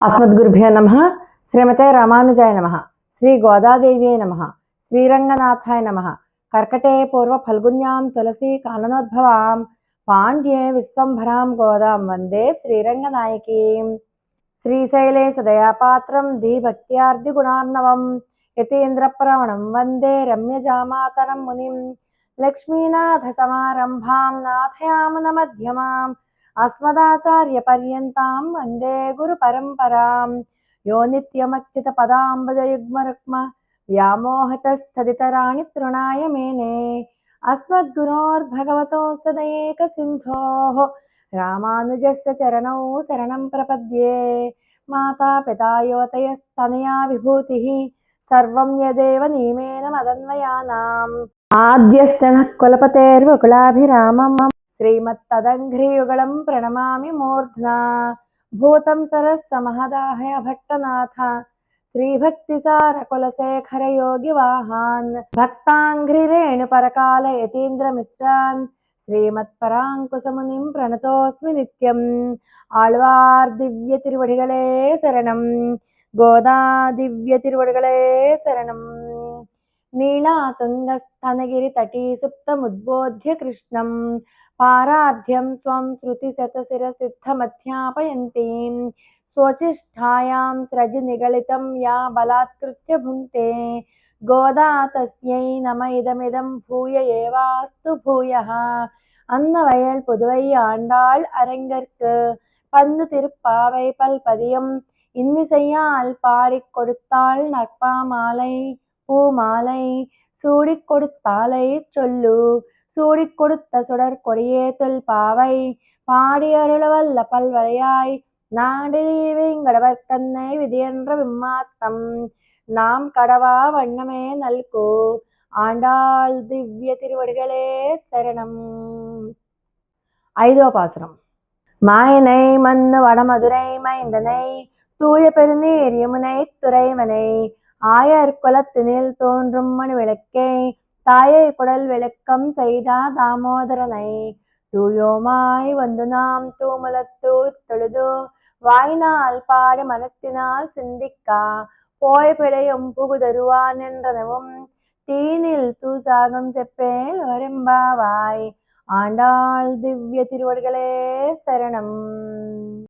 अस्मद्गुरुभ्यो नमः। श्रीमते रामानुजाय नमः। श्री गोदादेव्यै नमः। श्रीरंगनाथाय नमः। कर्कटे पूर्व फल्गुन्यां तुलसी काननोद्भवां पाण्ड्ये विश्वंभरां गोदां वन्दे श्रीरंगनायकीं। श्रीशैले सदयापात्रं धीभक्त्यार्धिगुणार्णवं यतीन्द्रप्रवणं वन्दे रम्यजामातरं मुनिं। लक्ष्मीनाथसमारम्भां नाथयामुनमध्यमाम् अस्मदाचार्यपर्यन्तां वन्दे गुरुपरम्परां। यो नित्यमच्युतपदाम्बुजयुग्मरुक्म व्यामोहतस्थदितराणि तृणाय मेने। अस्मद्गुरोर्भगवतोऽस्य दयैकसिन्धोः रामानुजस्य चरणौ शरणं प्रपद्ये। माता पिता युवतयस्तनया विभूतिः सर्वं यदेव नियमेन मदन्वयानाम्। आद्यस्य नः कुलपतेर्वकुलाभिरामम् श्रीमत्तदङ्घ्रियुगलं प्रणमामि मूर्ध्ना। भूतं सरस्य महदाहय भट्टनाथ श्रीभक्तिसारकुलशेखरयोगिवाहान् भक्ताङ्घ्रिरेणुपरकाल यतीन्द्रमिश्रान् श्रीमत्पराङ्कुशमुनिं प्रणतोऽस्मि नित्यम्। आழ்வார் दिव्य திருவடிகளே சரணம். கோதா दिव्य திருவடிகளே சரணம். नीलातुङ्गस्तनगिरितटी सुप्तमुद्बोध्य कृष्णं पाराध्यं स्वं श्रुतिशतशिरसिद्धमध्यापयन्तीं स्वोच्छिष्ठायां स्रजिनिगलितं या बलात्कृत्य भुङ्क्ते गोदा तस्यै नम इदमिदं भूय एवास्तु भूयः. அன்னவயல் புதுவை ஆண்டாள் அரங்கற்கு பந்து திருப்பாவை பல்பதியம் இன்னிசையால் பாடிக் கொடுத்தாள் நற்பாமாலை பூமாலை சூடிக் கொடுத்தாலை சொல்லு. சூடிக் கொடுத்த சுடர் கொடியே தொல்பாவை பாடி அருளவல்ல பல்வளையாய் நாடினி வேங்கடவர்க்கன்னை விதியென்ற விம்மாத்தம் நாம் கடவா வண்ணமே நல்கு. ஆண்டாள் திவ்ய திருவடிகளே சரணம். ஐதோ பாசுரம். மாயனை மன்னு வடமதுரை மைந்தனை தூய பெருநீர் யமுனை துறைவனை ஆயர் குலத்தினில் தோன்றும் மணி விளக்கே தாயை குடல் விளக்கம் செய்தா தாமோதரனை தூயோமாய் வந்து நாம் தூமலத்தூ தொழுது வாய்நாள் பாடு மனத்தினால் சிந்திக்கா போய் பிழையும் புகுதருவான் என்றனவும் தீனில் தூசாகம் செப்பேல் வரம்பாவாய். ஆண்டாள் திவ்ய திருவடிகளே சரணம்.